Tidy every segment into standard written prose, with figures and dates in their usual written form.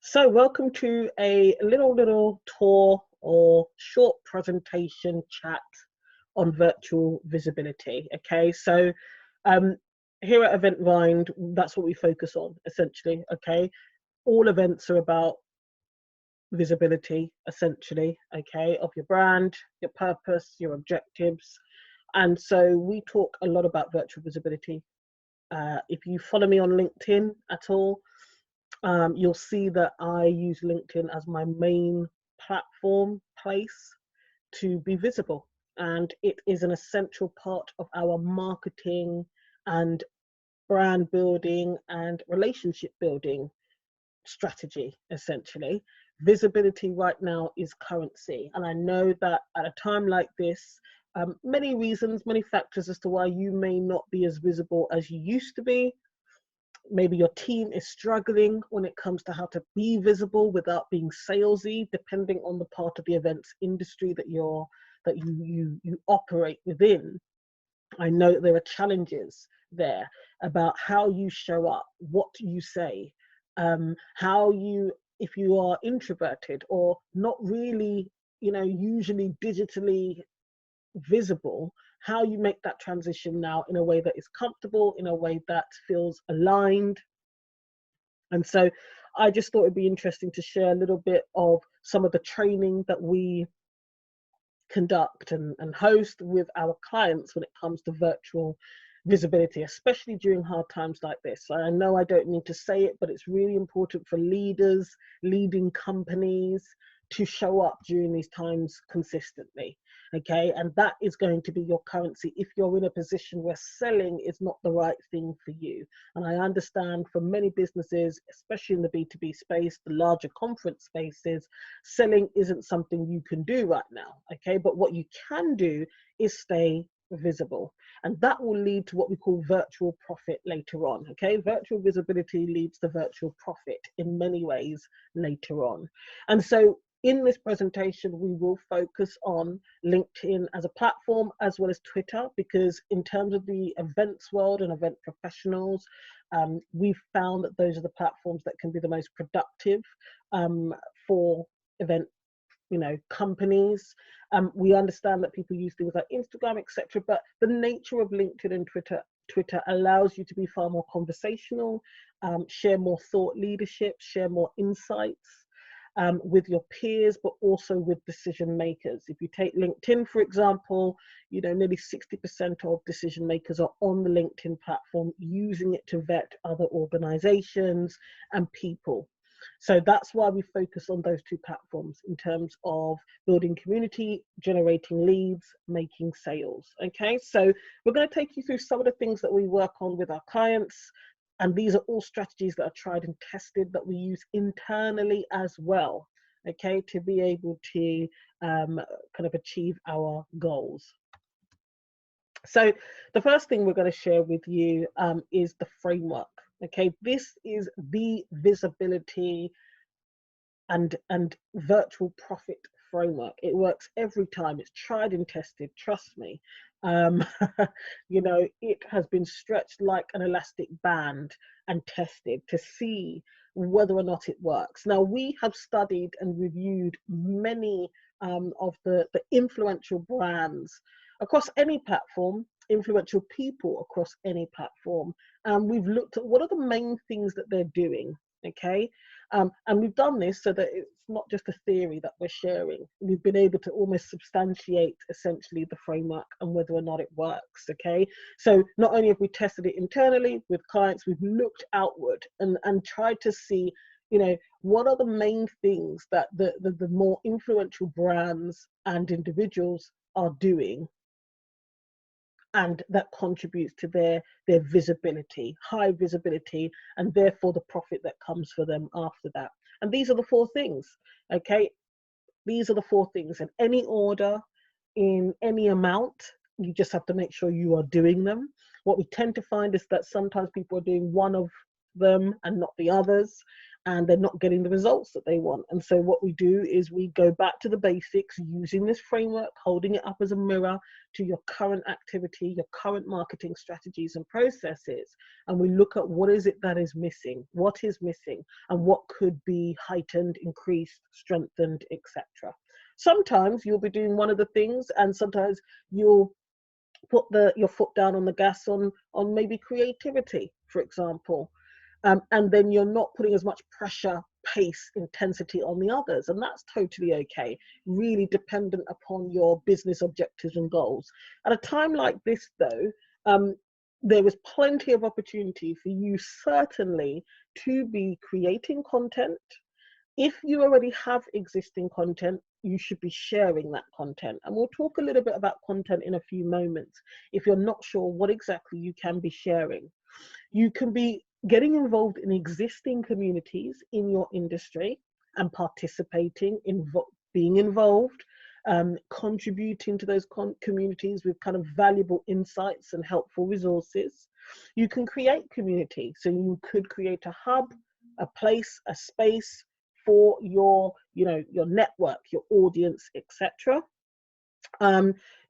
So welcome to a little tour or short presentation chat on virtual visibility. Okay, so um, here at Eventbrite, that's what we focus on essentially. Okay, all events are about visibility essentially. Okay, of your brand, your purpose, your objectives, and so we talk a lot about virtual visibility. If you follow me on LinkedIn at all, you'll see that I use LinkedIn as my main platform place to be visible. And it is an essential part of our marketing and brand building and relationship building strategy, essentially. Visibility right now is currency. And I know that at a time like this, many reasons, many factors as to why you may not be as visible as you used to be. Maybe your team is struggling when it comes to how to be visible without being salesy, depending on the part of the events industry that you operate within. I know that there are challenges there about how you show up, what you say, how you, if you are introverted or not really, usually digitally visible, how you make that transition now in a way that is comfortable, in a way that feels aligned. And so I just thought it'd be interesting to share a little bit of some of the training that we conduct and host with our clients when it comes to virtual visibility, especially during hard times like this. I know I don't need to say it, but it's really important for leaders, leading companies to show up during these times consistently. Okay, and that is going to be your currency if you're in a position where selling is not the right thing for you. And I understand for many businesses, especially in the B2B space, the larger conference spaces, selling isn't something you can do right now. Okay, but what you can do is stay visible, and that will lead to what we call virtual profit later on. Okay, virtual visibility leads to virtual profit in many ways later on. And so in this presentation, we will focus on LinkedIn as a platform as well as Twitter, because in terms of the events world and event professionals, we've found that those are the platforms that can be the most productive for event companies. We understand that people use things like Instagram, etc., but the nature of LinkedIn and Twitter allows you to be far more conversational, share more thought leadership, share more insights with your peers, but also with decision makers. If you take LinkedIn, for example, nearly 60% of decision makers are on the LinkedIn platform using it to vet other organizations and people. So that's why we focus on those two platforms in terms of building community, generating leads, making sales. Okay, so we're going to take you through some of the things that we work on with our clients. And these are all strategies that are tried and tested that we use internally as well, okay, to be able to kind of achieve our goals. So the first thing we're going to share with you is the framework. Okay, this is the visibility and virtual profit framework. It works every time. It's tried and tested, trust me. It has been stretched like an elastic band and tested to see whether or not it works. Now, we have studied and reviewed many of the influential brands across any platform, influential people across any platform, and we've looked at what are the main things that they're doing. Okay, and we've done this so that it's not just a theory that we're sharing. We've been able to almost substantiate essentially the framework and whether or not it works. Okay, so not only have we tested it internally with clients, we've looked outward and tried to see, what are the main things that the more influential brands and individuals are doing, and that contributes to their visibility, high visibility, and therefore the profit that comes for them after that. And these are the four things. Okay, these are the four things in any order, in any amount. You just have to make sure you are doing them. What we tend to find is that sometimes people are doing one of them and not the others, and they're not getting the results that they want. And so what we do is we go back to the basics using this framework, holding it up as a mirror to your current activity, your current marketing strategies and processes. And we look at what is it that is missing, what is missing, and what could be heightened, increased, strengthened, etc. Sometimes you'll be doing one of the things, and sometimes you'll put your foot down on the gas on maybe creativity, for example. And then you're not putting as much pressure, pace, intensity on the others. And that's totally okay, really dependent upon your business objectives and goals. At a time like this, though, there was plenty of opportunity for you certainly to be creating content. If you already have existing content, you should be sharing that content. And we'll talk a little bit about content in a few moments. If you're not sure what exactly you can be sharing, you can be getting involved in existing communities in your industry and participating in being involved, contributing to those communities with kind of valuable insights and helpful resources. You can create community. So you could create a hub, a place, a space for your, your network, your audience, etc.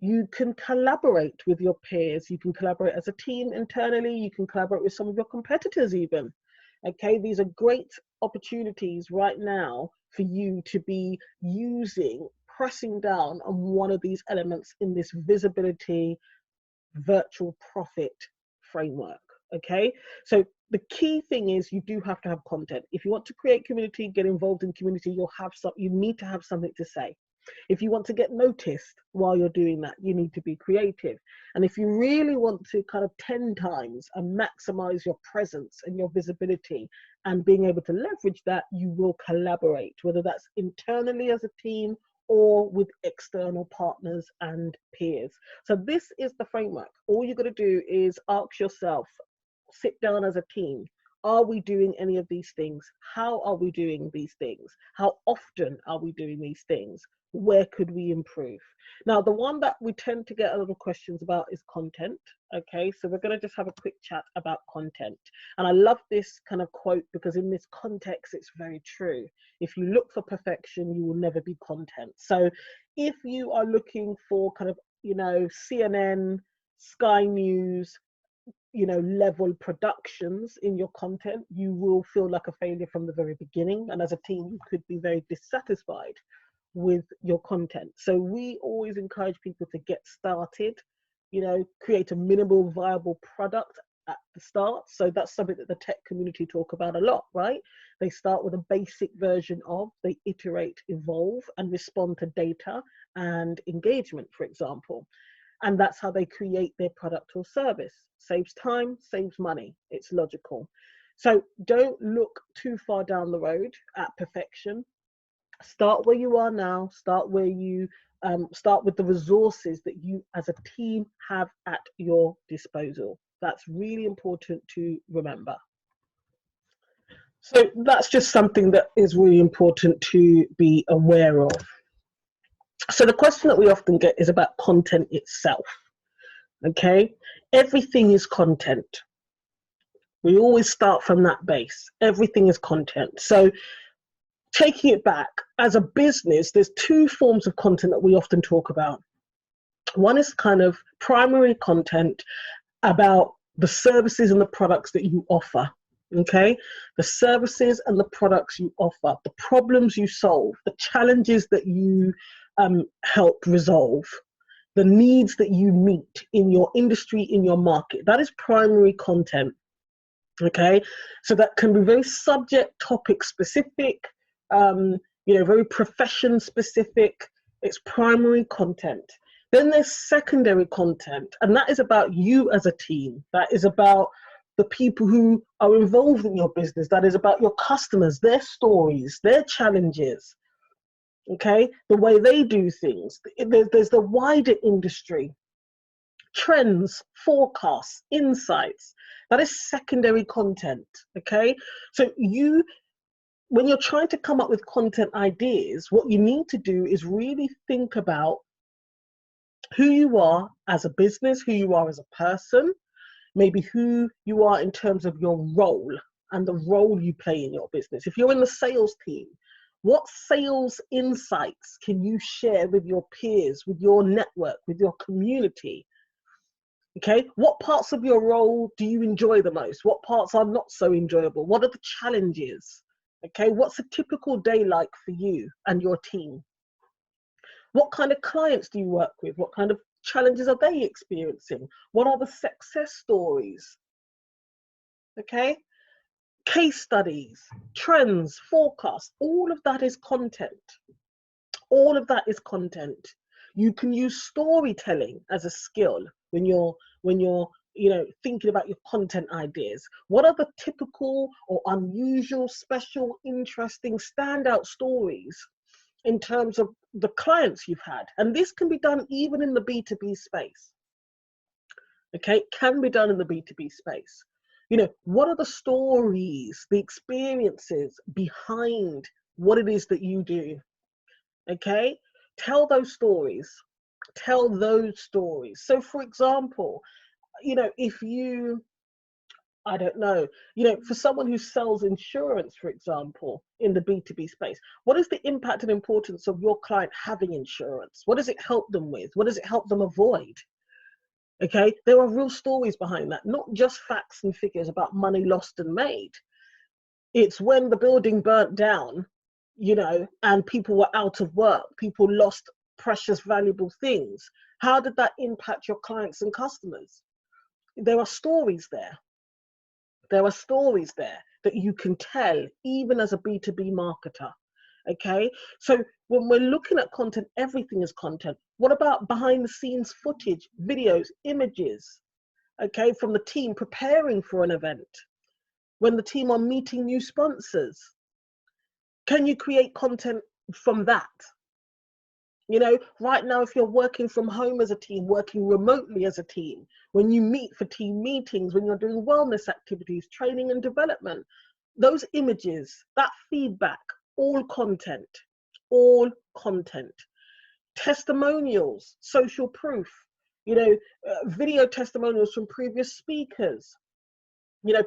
You can collaborate with your peers. You can collaborate as a team internally. You can collaborate with some of your competitors even. Okay, these are great opportunities right now for you to be pressing down on one of these elements in this visibility virtual profit framework. Okay, so the key thing is you do have to have content. If you want to create community, get involved in community, you need to have something to say. If you want to get noticed while you're doing that, you need to be creative. And if you really want to kind of 10 times and maximize your presence and your visibility and being able to leverage that, you will collaborate, whether that's internally as a team or with external partners and peers. So this is the framework. All you've got to do is ask yourself, sit down as a team. Are we doing any of these things? How are we doing these things? How often are we doing these things? Where could we improve? Now, the one that we tend to get a lot of questions about is content. Okay, so we're going to just have a quick chat about content. And I love this kind of quote because in this context, it's very true. If you look for perfection, you will never be content. So if you are looking for kind of, CNN, Sky News, level productions in your content, you will feel like a failure from the very beginning. And as a team, you could be very dissatisfied with your content. So we always encourage people to get started, create a minimal viable product at the start. So that's something that the tech community talk about a lot, right? They start with a basic version they iterate, evolve, and respond to data and engagement, for example. And that's how they create their product or service. Saves time, saves money. It's logical. So don't look too far down the road at perfection. Start where you are now. Start where you start with the resources that you as a team have at your disposal. That's really important to remember. So that's just something that is really important to be aware of. So the question that we often get is about content itself. Okay, everything is content. We always start from that base. Everything is content. So taking it back, as a business, there's two forms of content that we often talk about. One is kind of primary content about the services and the products that you offer. Okay, the services and the products you offer, the problems you solve, the challenges that you help resolve, the needs that you meet in your industry, in your market. That is primary content. Okay, so that can be very subject topic specific, very profession specific. It's primary content. Then there's secondary content, and that is about you as a team. That is about the people who are involved in your business. That is about your customers, their stories, their challenges. Okay, the way they do things. There's the wider industry, trends, forecasts, insights. That is secondary content. Okay, so when you're trying to come up with content ideas, what you need to do is really think about who you are as a business, who you are as a person, maybe who you are in terms of your role. and the role you play in your business. If you're in the sales team, what sales insights can you share with your peers, with your network, with your community? Okay, what parts of your role do you enjoy the most? What parts are not so enjoyable? What are the challenges? Okay, what's a typical day like for you and your team? What kind of clients do you work with? What kind of challenges are they experiencing? What are the success stories? Okay, case studies, trends, forecasts, all of that is content. All of that is content. You can use storytelling as a skill when you're thinking about your content ideas. What are the typical or unusual, special, interesting, standout stories in terms of the clients you've had? And this can be done even in the B2B space. Okay, it can be done in the B2B space. What are the stories, the experiences behind what it is that you do? Okay, tell those stories. Tell those stories. So, for example, if you, I don't know, for someone who sells insurance, for example, in the B2B space, what is the impact and importance of your client having insurance? What does it help them with? What does it help them avoid? Okay, there are real stories behind that, not just facts and figures about money lost and made. It's when the building burnt down, and people were out of work, people lost precious, valuable things. How did that impact your clients and customers? There are stories there. There are stories there that you can tell, even as a B2B marketer. Okay, so when we're looking at content, everything is content. What about behind the scenes footage, videos, images, okay, from the team preparing for an event? When the team are meeting new sponsors, can you create content from that? Right now, if you're working from home as a team, working remotely as a team, when you meet for team meetings, when you're doing wellness activities, training and development, those images, that feedback, all content, all content. Testimonials, social proof, video testimonials from previous speakers,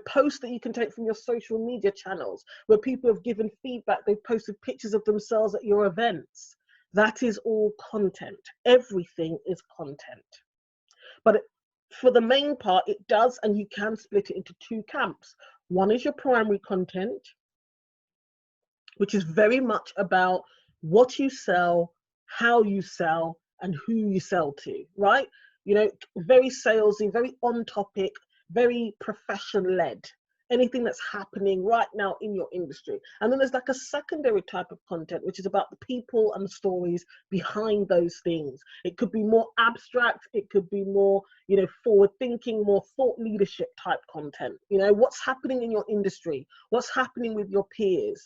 posts that you can take from your social media channels where people have given feedback, they've posted pictures of themselves at your events. That is all content. Everything is content. But for the main part, it does, and you can split it into two camps. One is your primary content, which is very much about what you sell, how you sell, and who you sell to, right? Very salesy, very on topic, very profession led. Anything that's happening right now in your industry. And then there's like a secondary type of content, which is about the people and the stories behind those things. It could be more abstract. It could be more, forward thinking, more thought leadership type content. What's happening in your industry? What's happening with your peers?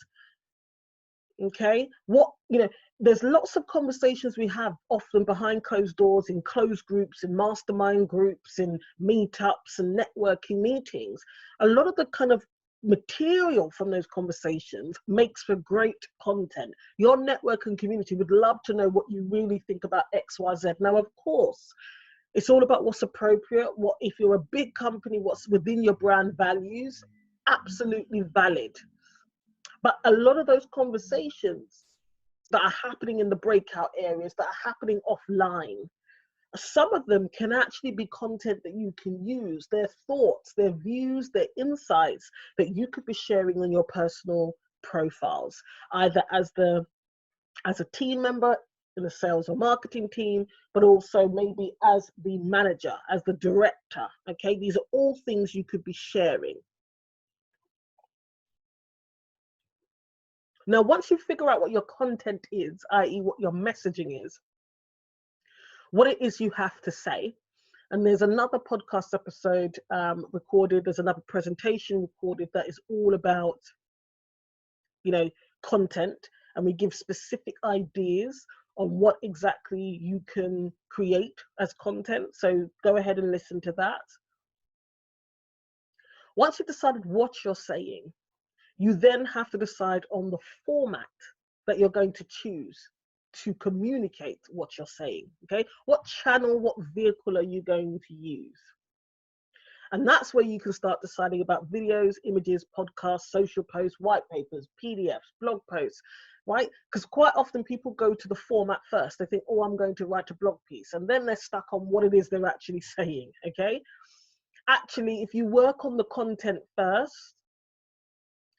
Okay, there's lots of conversations we have often behind closed doors, in closed groups, in mastermind groups, in meetups and networking meetings. A lot of the kind of material from those conversations makes for great content. Your network and community would love to know what you really think about XYZ. Now, of course, it's all about what's appropriate. What if you're a big company, what's within your brand values? Absolutely valid. But a lot of those conversations that are happening in the breakout areas, that are happening offline, some of them can actually be content that you can use, their thoughts, their views, their insights that you could be sharing on your personal profiles, either as a team member in the sales or marketing team, but also maybe as the manager, as the director. Okay, these are all things you could be sharing. Now, once you figure out what your content is, i.e. what your messaging is, what it is you have to say, and there's another podcast episode recorded, there's another presentation recorded that is all about, content, and we give specific ideas on what exactly you can create as content. So go ahead and listen to that. Once you've decided what you're saying, you then have to decide on the format that you're going to choose to communicate what you're saying. Okay, what channel, what vehicle are you going to use? And that's where you can start deciding about videos, images, podcasts, social posts, white papers, PDFs, blog posts, right? Because quite often people go to the format first. They think, oh, I'm going to write a blog piece. And then they're stuck on what it is they're actually saying, okay? Actually, if you work on the content first,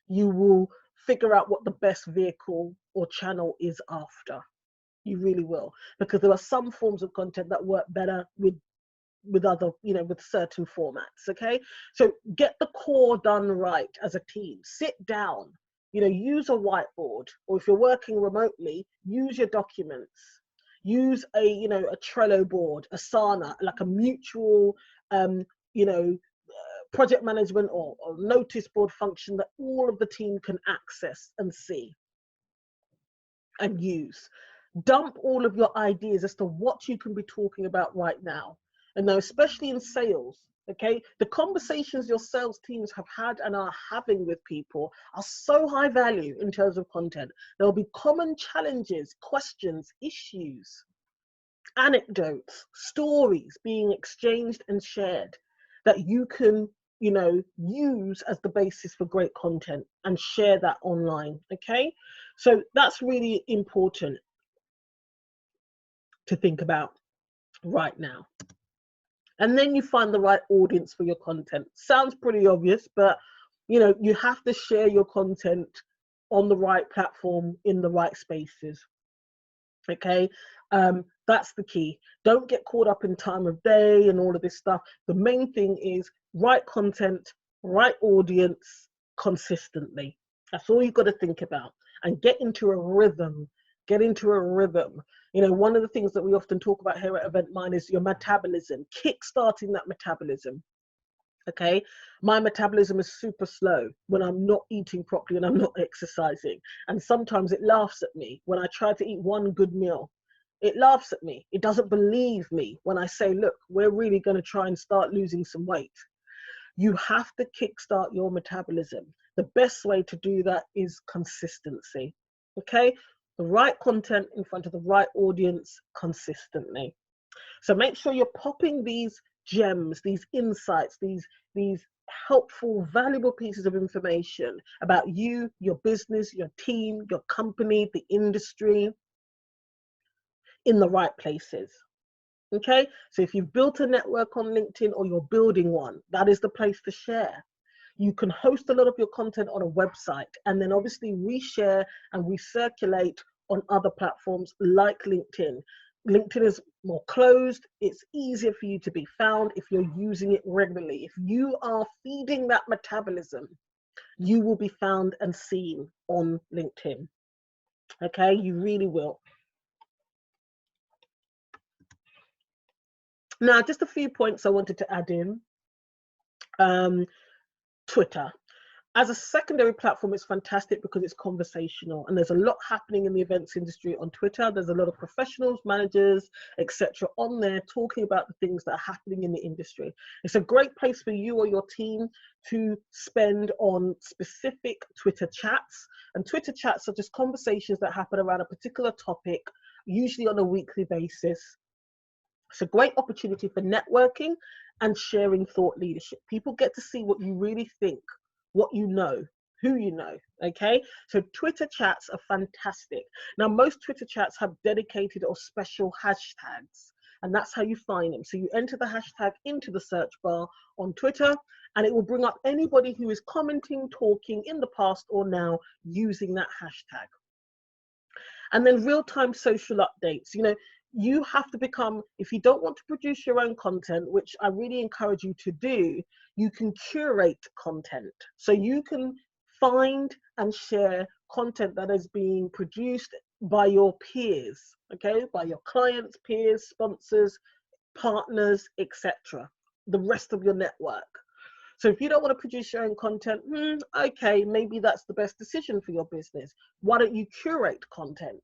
you will figure out what the best vehicle or channel is after. You really will, because there are some forms of content that work better with other, with certain formats. Okay, so get the core done right as a team. Sit down, use a whiteboard, or if you're working remotely, use your documents. Use a Trello board, Asana, like a mutual, you know, project management or notice board function that all of the team can access and see and use. Dump all of your ideas as to what you can be talking about right now. And now, especially in sales, okay, the conversations your sales teams have had and are having with people are so high value in terms of content. There'll be common challenges, questions, issues, anecdotes, stories being exchanged and shared that you can, use as the basis for great content and share that online. Okay, so that's really important to think about right now. And then you find the right audience for your content. Sounds pretty obvious, but you have to share your content on the right platform in the right spaces. Okay, that's the key. Don't get caught up in time of day and all of this stuff. The main thing is right content, right audience, consistently. That's all you've got to think about, and get into a rhythm. Get into a rhythm. One of the things that we often talk about here at Event Mind is your metabolism, kickstarting that metabolism. Okay, my metabolism is super slow when I'm not eating properly and I'm not exercising. And sometimes it laughs at me when I try to eat one good meal. It laughs at me. It doesn't believe me when I say, look, we're really going to try and start losing some weight. You have to kickstart your metabolism. The best way to do that is consistency. Okay, the right content in front of the right audience consistently. So make sure you're popping these gems, these insights, these helpful, valuable pieces of information about you, your business, your team, your company, the industry, in the right places. Okay, so if you've built a network on LinkedIn or you're building one, that is the place to share. You can host a lot of your content on a website and then obviously reshare and recirculate on other platforms like LinkedIn. LinkedIn is more closed. It's easier for you to be found if you're using it regularly. If you are feeding that metabolism, you will be found and seen on LinkedIn. Okay, you really will. Now, just a few points I wanted to add in. Twitter. As a secondary platform, it's fantastic because it's conversational and there's a lot happening in the events industry on Twitter. There's a lot of professionals, managers, etc. on there talking about the things that are happening in the industry. It's a great place for you or your team to spend on specific Twitter chats. And Twitter chats are just conversations that happen around a particular topic, usually on a weekly basis. It's a great opportunity for networking and sharing thought leadership. People get to see what you really think, what you know, who you know, okay? So Twitter chats are fantastic. Now, most Twitter chats have dedicated or special hashtags, and that's how you find them. So you enter the hashtag into the search bar on Twitter, and it will bring up anybody who is commenting, talking in the past or now using that hashtag. And then real-time social updates. You have to become, if you don't want to produce your own content, which I really encourage you to do, you can curate content. So you can find and share content that is being produced by your peers, okay, by your clients, peers, sponsors, partners, etc., the rest of your network. So if you don't want to produce your own content, okay, maybe that's the best decision for your business. Why don't you curate content?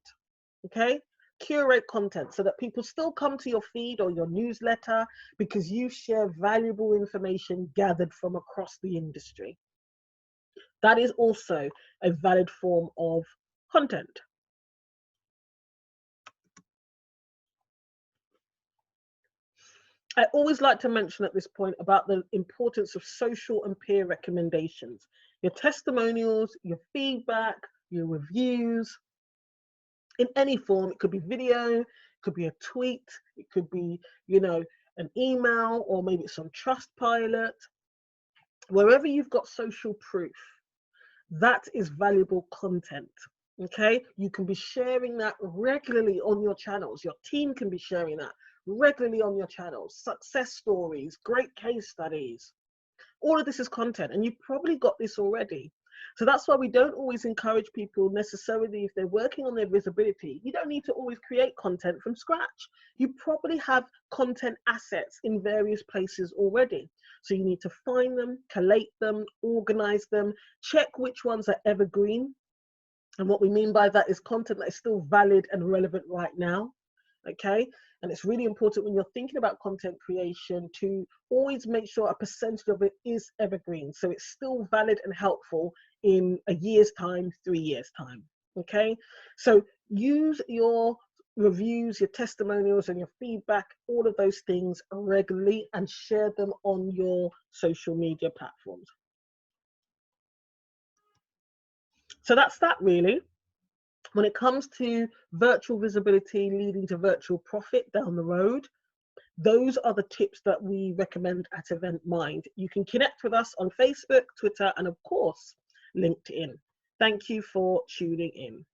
Okay, curate content so that people still come to your feed or your newsletter because you share valuable information gathered from across the industry. That is also a valid form of content. I always like to mention at this point about the importance of social and peer recommendations. Your testimonials, your feedback, your reviews, in any form. It could be video, it could be a tweet, it could be, you know, an email, or maybe it's on Trustpilot. Wherever you've got social proof, that is valuable content. Okay, you can be sharing that regularly on your channels. Your team can be sharing that regularly on your channels. Success stories, great case studies. All of this is content, and you've probably got this already. So that's why we don't always encourage people necessarily, if they're working on their visibility, you don't need to always create content from scratch. You probably have content assets in various places already. So you need to find them, collate them, organize them, check which ones are evergreen. And what we mean by that is content that is still valid and relevant right now. Okay, and it's really important when you're thinking about content creation to always make sure a percentage of it is evergreen, so it's still valid and helpful in a year's time, 3 years time. Okay, so use your reviews, your testimonials, and your feedback, all of those things regularly, and share them on your social media platforms. So that's that really. When it comes to virtual visibility leading to virtual profit down the road, those are the tips that we recommend at Event Mind. You can connect with us on Facebook, Twitter, and of course, LinkedIn. Thank you for tuning in.